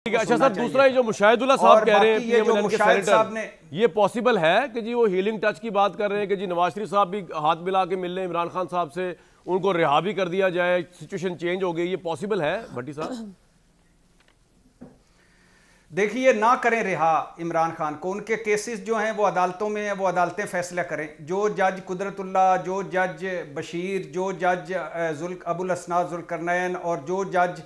अच्छा सर, दूसरा ये जो मुशाहिदुल्लाह साहब कह रहे हैं पीएमएलएन के सेनेटर, ये पॉसिबल है कि जी वो हीलिंग टच की बात कर रहे हैं कि जी नवाज शरीफ साहब भी हाथ मिला के मिल रहे हैं इमरान खान साहब से, उनको रिहा भी कर दिया जाए, सिचुएशन चेंज हो गई, ये पॉसिबल है भट्टी साहब? देखिए, ना करें रिहा इमरान खान को, उनके केसेस जो हैं वो अदालतों में हैं, वो अदालतें फैसला करें। जो जज कुदरतुल्लाह, जो जज बशीर, जो जज अबुल असनाद जुल्करनैन और जो जज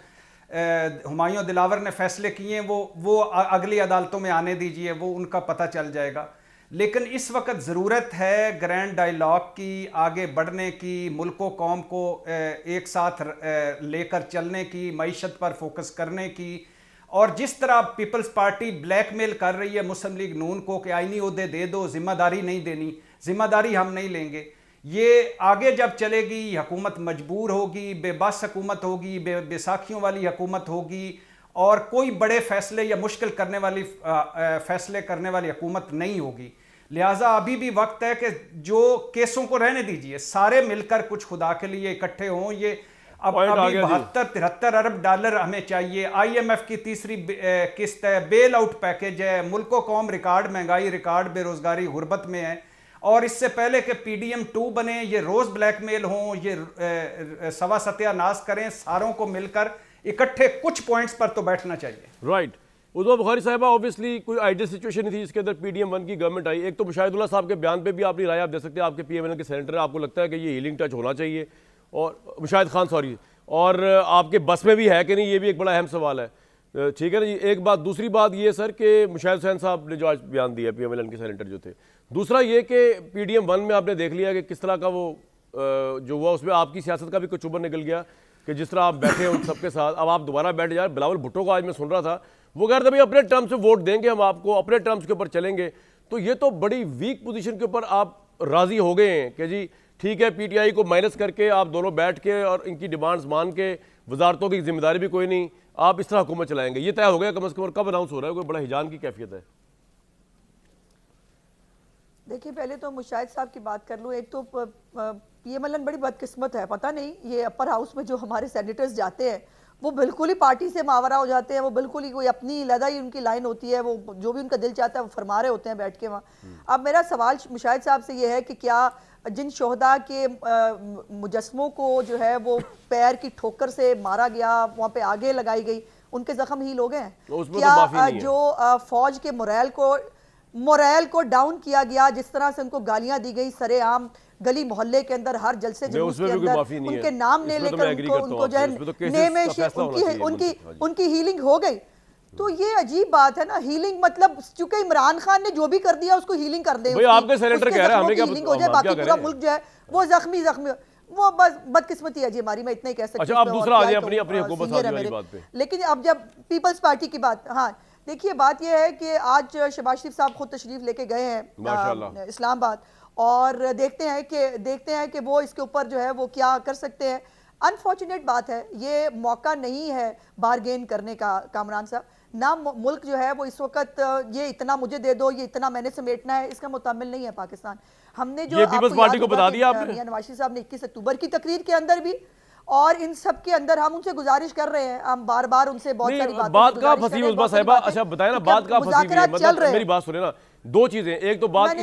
हुमायूं दिलावर ने फैसले किए हैं वो अगली अदालतों में आने दीजिए, वो उनका पता चल जाएगा। लेकिन इस वक्त ज़रूरत है ग्रैंड डायलॉग की, आगे बढ़ने की, मुल्क व कौम को एक साथ लेकर चलने की, मईशत पर फोकस करने की। और जिस तरह पीपल्स पार्टी ब्लैकमेल कर रही है मुस्लिम लीग नून को कि आईनी ओहदे दे दो, जिम्मेदारी नहीं देनी, जिम्मेदारी हम नहीं लेंगे, ये आगे जब चलेगी हुकूमत मजबूर होगी, बेबस हुकूमत होगी, बेसाखियों वाली हुकूमत होगी और कोई बड़े फैसले या मुश्किल करने वाली फैसले करने वाली हुकूमत नहीं होगी। लिहाजा अभी भी वक्त है कि जो केसों को रहने दीजिए, सारे मिलकर कुछ खुदा के लिए इकट्ठे हों। ये अब अभी 72-73 अरब डॉलर हमें चाहिए, IMF की तीसरी किस्त है, बेल आउट पैकेज है, मुल्क कौम रिकॉर्ड महंगाई, रिकॉर्ड बेरोजगारी, गुर्बत में है। और इससे पहले कि PDM 2 बने, ये रोज ब्लैकमेल हों, ये सवा सत्यानाश करें, सारों को मिलकर इकट्ठे कुछ पॉइंट्स पर तो बैठना चाहिए। राइट। उद्दवा बुखारी साहबा, ऑब्वियसली कोई आइडियल सिचुएशन थी जिसके अंदर PDM 1 की गवर्नमेंट आई। एक तो मुशाहिदुल्लाह साहब के बयान पे भी अपनी राय आप दे सकते हैं, आपके PMLN के सेनेटर, आपको लगता है कि ये हीलिंग टच होना चाहिए? और मुशाहिद खान सॉरी, और आपके बस में भी है कि नहीं, ये भी एक बड़ा अहम सवाल है। ठीक है ना जी, एक बात। दूसरी बात ये सर कि मुशाहिद हुसैन साहब ने जो आज बयान दिया PMLN के सेनेटर जो थे, दूसरा ये कि PDM 1 में आपने देख लिया कि किस तरह का वो जो हुआ, उसमें आपकी सियासत का भी कुछ चुभन निकल गया कि जिस तरह आप बैठे उन सबके साथ, अब आप दोबारा बैठ जाए। बिलावल भुट्टो को आज मैं सुन रहा था, वो कह रहे थे भाई अपने टर्म्स में वोट देंगे, हम आपको अपने टर्म्स के ऊपर चलेंगे। तो ये तो बड़ी वीक पोजीशन के ऊपर आप राजी हो गए हैं कि जी ठीक है, PTI को माइनस करके आप दोनों बैठ के और इनकी डिमांड्स मान के, वजारतों की जिम्मेदारी भी कोई नहीं, आप इस तरह हुकूमत चलाएंगे। ये तय हो गया कम से कम? कब अनाउंस हो रहा है? कोई बड़ा हिजान की कैफियत है? देखिए, पहले तो मुशाहिद साहब की बात कर लूँ। एक तो PMLN बड़ी बदकिस्मत है, पता नहीं ये अपर हाउस में जो हमारे सेनेटर्स जाते हैं वो बिल्कुल ही पार्टी से मावरा हो जाते हैं, वो बिल्कुल ही कोई अपनी लदा ही उनकी लाइन होती है, वो जो भी उनका दिल चाहता है वो फरमा रहे होते हैं बैठ के वहाँ। अब मेरा सवाल मुशाहिद साहब से ये है कि क्या जिन शोहदा के मुजस्मों को जो है वो पैर की ठोकर से मारा गया, वहाँ पे आगे लगाई गई, उनके जख्म हील हो गए हैं? क्या जो फौज के मोरल को डाउन किया गया, जिस तरह से उनको गालियां दी गई सरेआम गली मोहल्ले के अंदर, हर जलसे जुलूस के अंदर उनके नाम ले लेकर उनको जो है उनकी हीलिंग हो गई? तो ये अजीब बात है ना। हीलिंग मतलब चूंकि इमरान खान ने जो भी कर दिया उसको हीलिंग कर दे, आपके सेनेटर कह रहे हैं हमें क्या हीलिंग हो जाए, बाकी पूरा मुल्क जो है वो जख्मी वो बस बदकिस्मती है जी हमारी, मैं इतना ही कह सकती हूँ। अच्छा, आप दूसरा आ जाए अपनी हुकूमत वाली बात पे। लेकिन अब जब पीपल्स पार्टी की बात, हाँ देखिए, बात यह है कि आज शहबाज शरीफ साहब खुद तशरीफ लेके गए हैं इस्लामाबाद, और देखते हैं कि वो इसके ऊपर जो है वो क्या कर सकते हैं। अनफॉर्चुनेट बात है, ये मौका नहीं है बारगेन करने का कामरान साहब। ना मुल्क जो है वो इस वक्त ये इतना मुझे दे दो, ये इतना मैंने समेटना है, इसका मुतामिल नहीं है पाकिस्तान। हमने जो पीपल्स पार्टी को बता दिया आपने, नवाज शरीफ साहब ने 21 अक्टूबर की तकरीर के अंदर भी, और इन सब के अंदर हम उनसे गुजारिश कर रहे हैं, हम बार बार उनसे बहुत सारी बात का फंसी उस साहिबा। अच्छा बताए ना, बात का फंसी मतलब मेरी बात सुने ना, दो चीजें। एक तो बात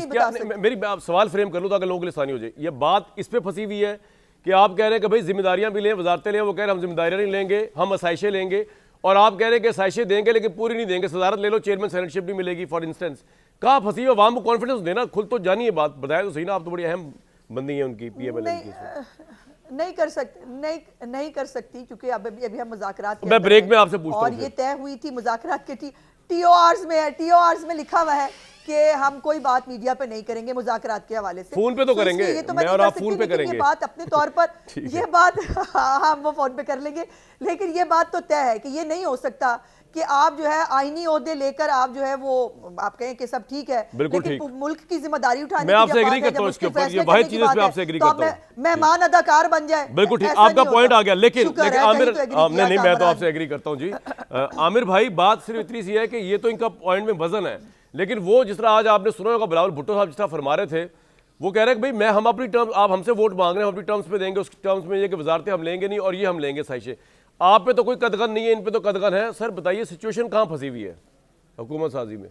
मेरी सवाल फ्रेम कर लो ताकि लोगों के लिए आसानी हो जाए। ये बात इस पे फंसी हुई है कि आप कह रहे हैं कि भाई जिम्मेदारियां भी लें, वजारतें लें, वो कह रहे हैं हम जिम्मेदारियां नहीं लेंगे, हम आसाइशें लेंगे, और आप कह रहे हैं कि आसाइशें देंगे लेकिन पूरी नहीं देंगे, सदारत ले लो, चेयरमैन सेनेटशिप नहीं मिलेगी फॉर इंस्टेंस। कहाँ फंसी है? अवाम को कॉन्फिडेंस देना, खुद तो जानिए बात, बताया तो सही ना, आप तो बड़ी अहम बंदी है उनकी PMLN की। नहीं कर सकती क्योंकि अभी हम मुज़ाकरात, मैं ब्रेक में आपसे पूछता हूं, और ये तय हुई थी मुज़ाकरात के TORs में लिखा हुआ है कि हम कोई बात मीडिया पे नहीं करेंगे मुज़ाकरात के हवाले से। फोन पे तो करेंगे, ये तो मैं और आप फोन पे करेंगे। ये बात अपने तौर पर ये बात हम वो फोन पे कर लेंगे, लेकिन ये बात तो तय है कि ये नहीं हो सकता कि आप जो है आईनी ओहदे लेकर आप जो है वो आप कहें कि सब ठीक है, लेकिन मुल्क की जिम्मेदारी उठाने मैं आपसे एग्री करता हूं इसके ऊपर, ये वही चीज मैं आपसे एग्री करता हूं, मेहमान अदाकार बन जाए। बिल्कुल ठीक, आपका पॉइंट आ गया। लेकिन आमिर, नहीं मैं तो आपसे एग्री करता हूं जी। आमिर भाई, बात सिर्फ इतनी सी है कि ये तो इनका पॉइंट में वजन है, लेकिन वो जिस तरह आज आपने सुना होगा बिलावल भुट्टो साहब जिस तरह फरमा रहे थे, वो कह रहे हैं कि भाई हम अपनी टर्म, आप हमसे वोट मांग रहे हैं, हम अपनी टर्म्स पे देंगे, उस टर्म्स में ये कि वजारतें हम लेंगे नहीं और ये हम लेंगे साइशे। आप पे तो कोई कदगन नहीं है, इन पे तो कदगन है। सर बताइए सिचुएशन कहाँ फंसी हुई है हुकूमत साजी में?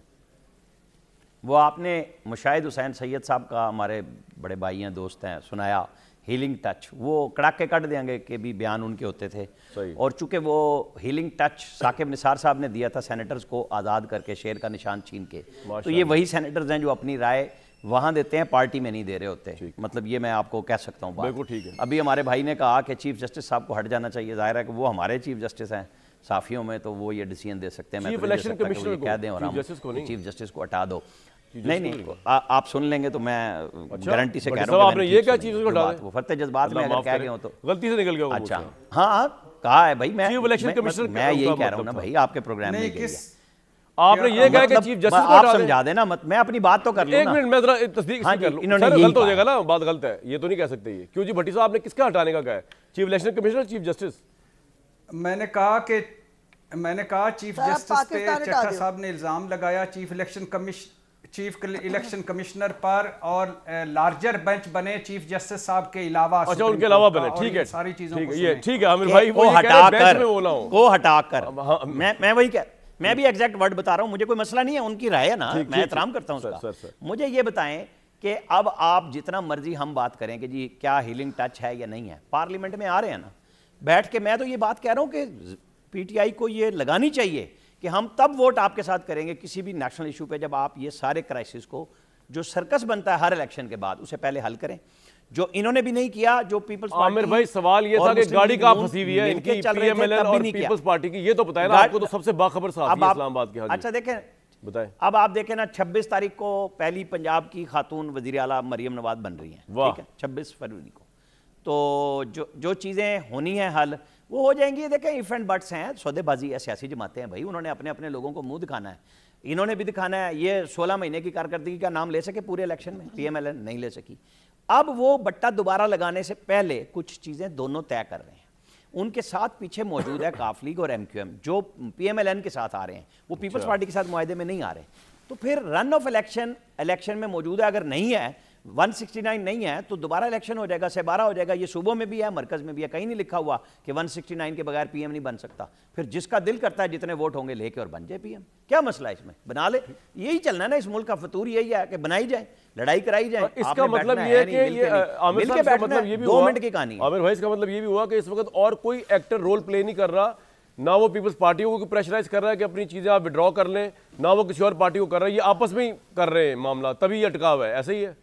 वो आपने मुशाहिद हुसैन सैयद साहब का, हमारे बड़े भाई हैं, दोस्त हैं, सुनाया हीलिंग टच। वो कड़ाके कट देंगे कि भी बयान उनके होते थे। सही। और चूंकि वो हीलिंग टच साकिब निसार साहब ने दिया था सेनेटर्स को आज़ाद करके, शेर का निशान छीन के, तो ये वही सेनेटर्स हैं जो अपनी राय वहाँ देते हैं, पार्टी में नहीं दे रहे होते। मतलब ये मैं आपको कह सकता हूँ बात। बिल्कुल ठीक है। अभी हमारे भाई ने कहा कि चीफ जस्टिस साहब को हट जाना चाहिए। जाहिर है कि वो हमारे चीफ जस्टिस हैं साफियों में, तो वो ये डिसीजन दे सकते हैं। मैं चीफ तो नहीं दे इलेक्शन सकता कि कमिश्नर वो ये को, कह दें और चीफ हम जस्टिस को नहीं। चीफ जस्टिस को हटा दो। नहीं, आप सुन लेंगे तो मैं गारंटी से कह रहा हूँ। आपने ये क्या चीज को हटा दें? वो फर्ते जज्बात में अगर कह गए हो तो गलती से निकल गया होगा। अच्छा, हाँ कहा है भाई। मैं चीफ इलेक्शन कमिश्नर मैं यही कह रहा हूँ ना भाई, आपके प्रोग्राम में किस आपने ये कहा कि चीफ जस्टिस को आप हटा दें। समझा देना मत, मैं अपनी बात तो कर लूँ एक ना। मिनट मैं जरा तस्दीक हाँ कर जी, लूं। इन्होंने सर यही गलत हो कहा जाएगा ना, बात गलत है, ये तो नहीं कह सकते ये। क्यों जी भट्टी साहब, आपने किसका हटाने का कहा है? Chief election commissioner, chief justice? मैंने कहा चीफ सर, आप जस्टिस पे पाकिस्तान हटा चट्टा दो। साहब ने इल्जाम लगाया चीफ इलेक्शन कमिश्नर पर, और लार्जर बेंच बने चीफ जस्टिस साहब के अलावा। अच्छा, सुप्रीम उनके अलावा कोर्ट का, बने, और ठीक ये है, सारी चीजों ठीक को है, ये सुने। ठीक है आमिर भाई, वो को ये कह रहे हैं, बेंच हटाकर में बोला हूं। को हटाकर हाँ, मैं वही कह, मैं भी एग्जैक्ट वर्ड बता रहा हूं। मुझे कोई मसला नहीं है, उनकी राय है ना, मैं एहतराम करता हूं सर, उसका। सर। मुझे ये बताएं कि अब आप जितना मर्जी हम बात करें कि जी क्या हीलिंग टच है या नहीं है, पार्लियामेंट में आ रहे हैं ना बैठ के, मैं तो ये बात कह रहा हूं कि पीटीआई को ये लगानी चाहिए कि हम तब वोट आपके साथ करेंगे किसी भी नेशनल इशू पे जब आप ये सारे क्राइसिस को, जो सर्कस बनता है हर इलेक्शन के बाद, उसे पहले हल करें, जो इन्होंने भी नहीं किया। जो पीपल्स पार्टी, आमिर भाई सवाल ये था कि गाड़ी कहाँ फंसी हुई है इनकी, पीएमएलएन और पीपल्स पार्टी की, ये तो बताया ना आपको, तो सबसे बाखबर साहब इस्लामाबाद के। अच्छा देखें, बताएं। अब आप देखें ना, 26 तारीख को पहली पंजाब की खातून वजीर आला मरियम नवाज बन रही हैं, ठीक है, 26 फरवरी को। तो जो चीज़ें होनी है हल, वो हो जाएंगी। देखें इफ एंड बट्स हैं, सौदेबाजी है, सियासी जमातें हैं भाई, उन्होंने अपने अपने लोगों को मुंह दिखाना है, इन्होंने भी दिखाना है। ये 16 महीने की कारकर्दगी का नाम ले सके पूरे इलेक्शन में, पीएमएलएन नहीं ले सकी। अब वो बट्टा दोबारा लगाने से पहले कुछ चीज़ें दोनों तय कर रहे हैं। उनके साथ पीछे मौजूद है काफ लीग और एमक्यूएम, जो पीएमएलएन के साथ आ रहे हैं, वो पीपल्स पार्टी के साथ मुआहदे में नहीं आ रहे। तो फिर रन ऑफ इलेक्शन में मौजूद है, अगर नहीं है 169 नहीं है तो दोबारा इलेक्शन हो जाएगा, से 12 हो जाएगा। ये सूबों में भी है, मरकज में भी है, कहीं नहीं लिखा हुआ कि 169 के बगैर पीएम नहीं बन सकता। फिर जिसका दिल करता है जितने वोट होंगे लेके और बन जाए पीएम, क्या मसला है इसमें? बना ले, यही चलना है ना इस मुल्क का फतूर, यही है कि बनाई जाए, लड़ाई कराई जाए। इसका मतलब ये है कि ये आमिर साहब का मतलब ये भी 2 मिनट की कहानी है। आमिर भाई, इसका मतलब ये भी हुआ कि इस वक्त और कोई एक्टर रोल प्ले नहीं कर रहा, ना वो पीपल्स पार्टी को प्रेशराइज कर रहा है कि अपनी चीजें आप विड्रॉ कर लें, ना वो किसी और पार्टी को कर रहा है, ये आपस में ही कर रहे हैं मामला, तभी ये अटकाव है। ऐसे ही है,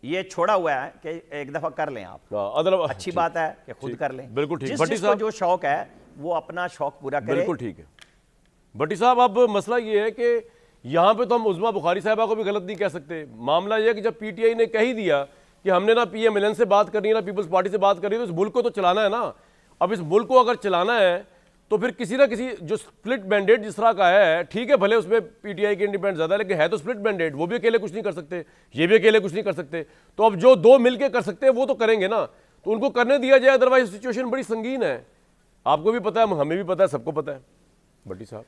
ये छोड़ा हुआ है कि एक दफा कर लें आप, अदरवाइज अच्छी बात है कि खुद कर लें। बिल्कुल ठीक। जिस भट्टी जिसको साहब, जो शौक है वो अपना शौक पूरा करे। बिल्कुल ठीक है भट्टी साहब। अब मसला ये है कि यहाँ पे तो हम उज़मा बुखारी साहबा को भी गलत नहीं कह सकते। मामला यह है कि जब पीटीआई ने कह ही दिया कि हमने ना पीएमएलएन से बात करनी है ना पीपल्स पार्टी से बात करनी है, तो इस मुल्क को तो चलाना है ना। अब इस मुल्क को अगर चलाना है तो फिर किसी ना किसी, जो स्प्लिट मैंडेट जिस तरह का है, ठीक है भले उसमें पीटीआई के इंडिपेंडेंट ज्यादा है, लेकिन है तो स्प्लिट मैंडेट, वो भी अकेले कुछ नहीं कर सकते, ये भी अकेले कुछ नहीं कर सकते। तो अब जो दो मिलके कर सकते हैं वो तो करेंगे ना, तो उनको करने दिया जाए, अदरवाइज सिचुएशन बड़ी संगीन है। आपको भी पता है, हमें भी पता है, सबको पता है। भट्टी साहब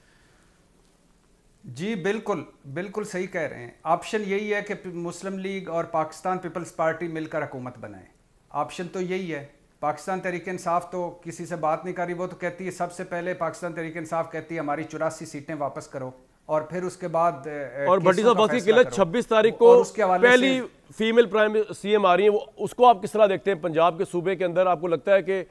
जी बिल्कुल बिल्कुल सही कह रहे हैं। ऑप्शन यही है कि मुस्लिम लीग और पाकिस्तान पीपल्स पार्टी मिलकर हुकूमत बनाए। ऑप्शन तो यही है। पाकिस्तान तहरीक इंसाफ तो किसी से बात नहीं कर रही, वो तो कहती है, सबसे पहले पाकिस्तान तहरीक इंसाफ कहती है हमारी 84 सीटें वापस करो, और फिर उसके बाद और भट्टी साहब बाकी किलत 26 तारीख को पहली फीमेल प्राइम सीएम आ रही है, उसको आप किस तरह देखते हैं पंजाब के सूबे के अंदर? आपको लगता है कि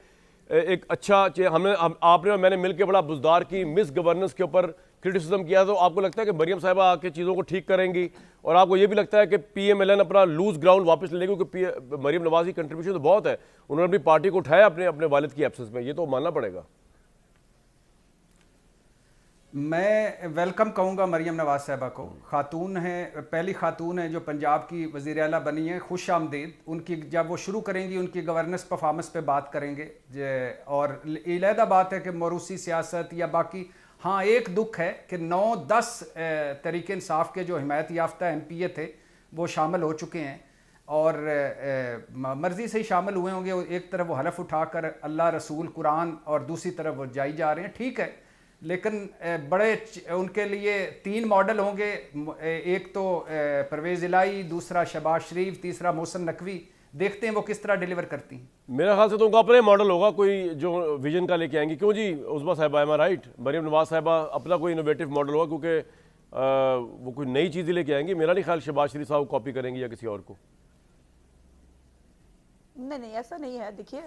एक अच्छा, आपने और मैंने मिलकर बड़ा बुजदार की मिस गवर्नेंस के ऊपर क्रिटिसिज्म किया, तो आपको लगता है कि मरियम साहिबा आके चीज़ों को ठीक करेंगी? और आपको ये भी लगता है कि पीएमएलएन अपना लूज ग्राउंड वापस ले लेगी? क्योंकि मरियम नवाज की कंट्रीब्यूशन तो बहुत है, उन्होंने अपनी पार्टी को उठाया अपने वालिद की एब्सेंस में, ये तो मानना पड़ेगा। मैं वेलकम कहूँगा मरियम नवाज साहबा को। खातून है, पहली खातून है जो पंजाब की वज़ीर आला बनी है, खुश आमदीद उनकी। जब वो शुरू करेंगी उनकी गवर्नेंस परफॉर्मेंस पे बात करेंगे। और अलहदा बात है कि मरूसी सियासत या बाकी, हाँ एक दुख है कि 9-10 तहरीक इंसाफ के जो हिमायत याफ्ता एमपीए थे वो शामिल हो चुके हैं, और मर्जी से ही शामिल हुए होंगे। एक तरफ वो हलफ उठाकर अल्लाह रसूल कुरान, और दूसरी तरफ वो जाई जा रहे हैं, ठीक है, लेकिन बड़े उनके लिए 3 मॉडल होंगे। एक तो परवेज़ इलाही, दूसरा शहबाज शरीफ, तीसरा मोहसिन नकवी, देखते हैं वो किस तरह डिलीवर करती हैं। मेरे ख्याल से तो उनका अपना मॉडल होगा कोई जो विजन का लेके आएंगी। क्यों जी उस्मा साहिबा, एम आई राइट? मरीम नवाज साहिबा अपना कोई इनोवेटिव मॉडल होगा, क्योंकि वो कोई नई चीज़ें लेके आएंगी। मेरा नहीं ख्याल शहबाज शरीफ साहब कॉपी करेंगी या किसी और को। नहीं, ऐसा नहीं है। देखिए,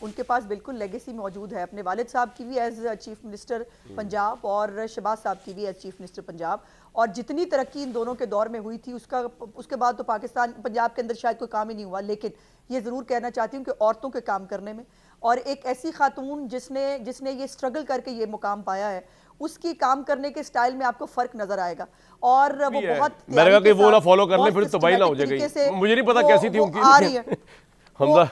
उनके पास बिल्कुल लेगेसी मौजूद है। अपने वालिद साहब की भी एज चीफ मिनिस्टर पंजाब और शहबाज साहब की भी एज चीफ मिनिस्टर पंजाब, और जितनी तरक्की इन दोनों के दौर में हुई थी उसके बाद तो पाकिस्तान, पंजाब के अंदर शायद कोई काम ही नहीं हुआ। लेकिन ये ज़रूर कहना चाहती हूँ कि औरतों के काम करने में, और एक ऐसी खातून जिसने ये स्ट्रगल करके ये मुकाम पाया है, उसकी काम करने के स्टाइल में आपको फर्क नजर आएगा। और वो बहुत मैंने कहा कि वो ना फॉलो कर ले फिर तबाही ना हो जाएगी। मुझे नहीं पता कैसी थी उनकी आ रही है हमजा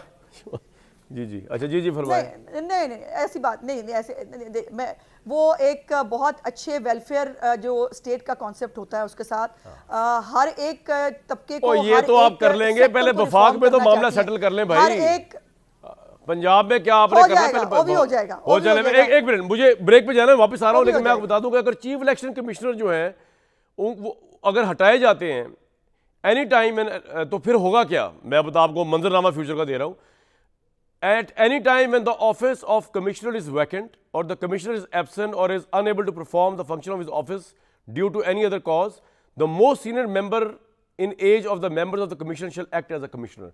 जी अच्छा जी फरमाएं। नहीं ऐसी बात नहीं, ऐसे मैं वो एक बहुत अच्छे वेलफेयर जो स्टेट का कॉन्सेप्ट होता है उसके साथ हर एक तबके को, ये तो आप कर लेंगे, पहले वफाक में तो मामला सेटल कर लें भाई। हर एक पंजाब में क्या आपने करना है वो भी हो जाएगा। हो जाएगा। एक मिनट, मुझे ब्रेक पे जाना है, वापस आ रहा हूँ। लेकिन मैं आपको बता दूं कि अगर चीफ इलेक्शन कमिश्नर जो है वो अगर हटाए जाते हैं एनी टाइम, तो फिर होगा क्या? मैं आपको मंजरनामा फ्यूचर का दे रहा हूँ। At any time when the office of commissioner is vacant or the commissioner is absent or is unable to perform the function of his office due to any other cause, the most senior member in age of the members of the commission shall act as a commissioner.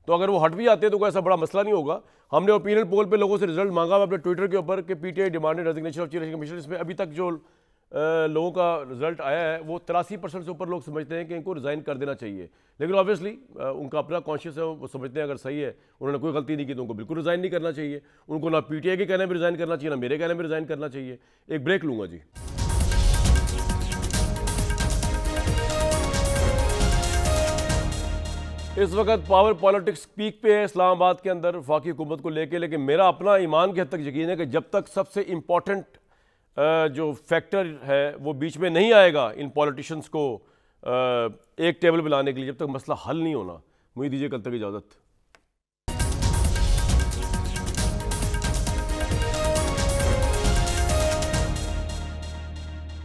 तो अगर वो हट भी आते हैं तो कोई ऐसा बड़ा मसला नहीं होगा। हमने ओपिनियन पोल पे लोगों से रिजल्ट मांगा अपने ट्विटर के ऊपर कि PTI demanded resignation of chief election commissioner. इसमें अभी तक जो लोगों का रिजल्ट आया है वो 83% से ऊपर लोग समझते हैं कि इनको रिज़ाइन कर देना चाहिए। लेकिन ऑब्वियसली उनका अपना कॉन्शियस है, वो समझते हैं अगर सही है, उन्होंने कोई गलती नहीं की तो उनको बिल्कुल रिज़ाइन नहीं करना चाहिए। उनको ना पीटीआई के कहने में रिज़ाइन करना चाहिए, ना मेरे कहने में रिज़ाइन करना चाहिए। एक ब्रेक लूँगा जी। इस वक्त पावर पॉलिटिक्स पीक पे है इस्लामाबाद के अंदर वफाकी हुकूमत को लेके। लेकिन मेरा अपना ईमान के हद तक यकीन है कि जब तक सबसे इम्पॉर्टेंट जो फैक्टर है वो बीच में नहीं आएगा इन पॉलिटिशियंस को एक टेबल पे लाने के लिए, जब तक मसला हल नहीं होना। मुझे दीजिए कल तक इजाज़त।